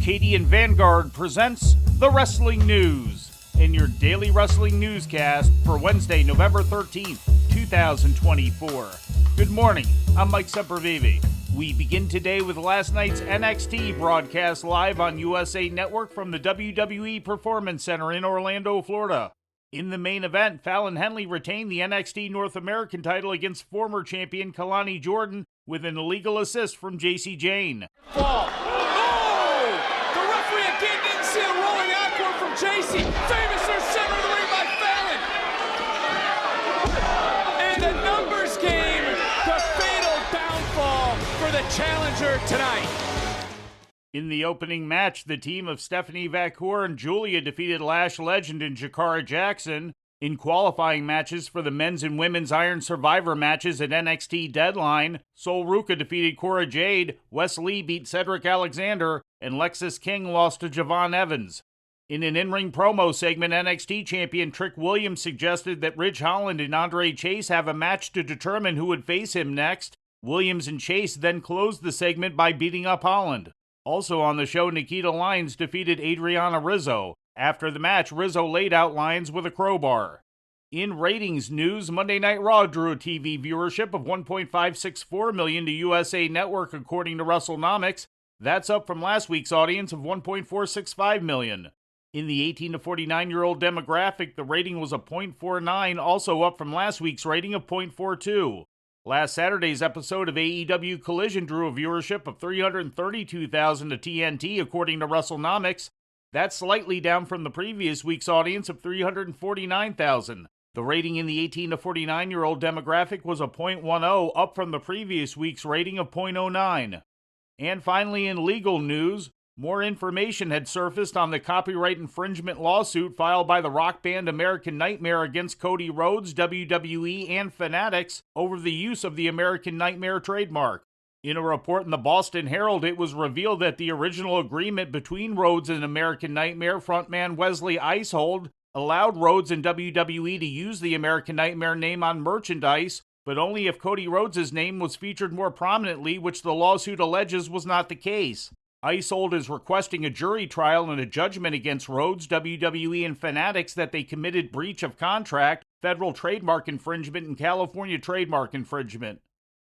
Arcadian Vanguard presents the Wrestling News in your daily wrestling newscast for Wednesday, November 13th, 2024. Good morning, I'm Mike Sempervive. We begin today with last night's NXT broadcast live on USA Network from the WWE Performance Center in Orlando, Florida. In the main event, Fallon Henley retained the NXT North American title against former champion Kalani Jordan with an illegal assist from Jayce Jane. Fall. Oh! The referee again didn't see a rolling outward from Jayce. Famous or center of the ring by Fallon. And the numbers game, the fatal downfall for the challenger tonight. In the opening match, the team of Stephanie Vacour and Julia defeated Lash Legend and Jakara Jackson. In qualifying matches for the men's and women's Iron Survivor matches at NXT Deadline, Sol Ruca defeated Cora Jade, Wes Lee beat Cedric Alexander, and Lexis King lost to Javon Evans. In an in-ring promo segment, NXT champion Trick Williams suggested that Ridge Holland and Andre Chase have a match to determine who would face him next. Williams and Chase then closed the segment by beating up Holland. Also on the show, Nikita Lyons defeated Adriana Rizzo. After the match, Rizzo laid out Lyons with a crowbar. In ratings news, Monday Night Raw drew a TV viewership of 1.564 million to USA Network according to WrestleNomics. That's up from last week's audience of 1.465 million. In the 18 to 49-year-old demographic, the rating was a 0.49, also up from last week's rating of 0.42. Last Saturday's episode of AEW Collision drew a viewership of 332,000 to TNT according to WrestleNomics. That's slightly down from the previous week's audience of 349,000. The rating in the 18 to 49-year-old demographic was a 0.10, up from the previous week's rating of 0.09. And finally, in legal news, more information had surfaced on the copyright infringement lawsuit filed by the rock band American Nightmare against Cody Rhodes, WWE, and Fanatics over the use of the American Nightmare trademark. In a report in the Boston Herald, it was revealed that the original agreement between Rhodes and American Nightmare frontman Wesley Icehold allowed Rhodes and WWE to use the American Nightmare name on merchandise, but only if Cody Rhodes' name was featured more prominently, which the lawsuit alleges was not the case. Icehold is requesting a jury trial and a judgment against Rhodes, WWE, and Fanatics that they committed breach of contract, federal trademark infringement, and California trademark infringement.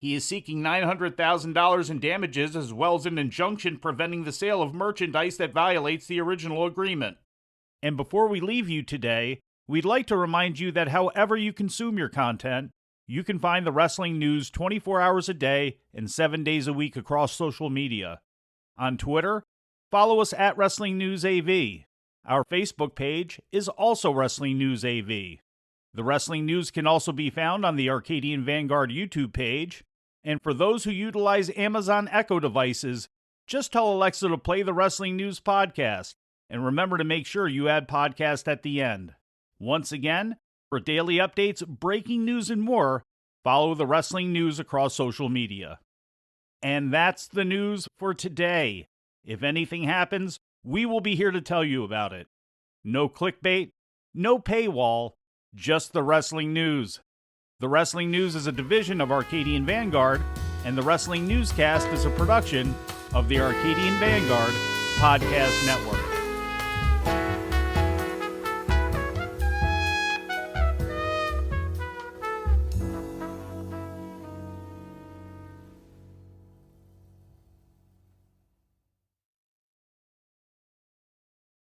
He is seeking $900,000 in damages as well as an injunction preventing the sale of merchandise that violates the original agreement. And before we leave you today, we'd like to remind you that however you consume your content, you can find the wrestling news 24 hours a day and 7 days a week across social media. On Twitter, follow us at Wrestling News AV. Our Facebook page is also Wrestling News AV. The Wrestling News can also be found on the Arcadian Vanguard YouTube page. And for those who utilize Amazon Echo devices, just tell Alexa to play the Wrestling News podcast. And remember to make sure you add podcast at the end. Once again, for daily updates, breaking news, and more, follow the Wrestling News across social media. And that's the news for today. If anything happens, we will be here to tell you about it. No clickbait, no paywall, just the Wrestling News. The Wrestling News is a division of Arcadian Vanguard, and the Wrestling Newscast is a production of the Arcadian Vanguard Podcast Network.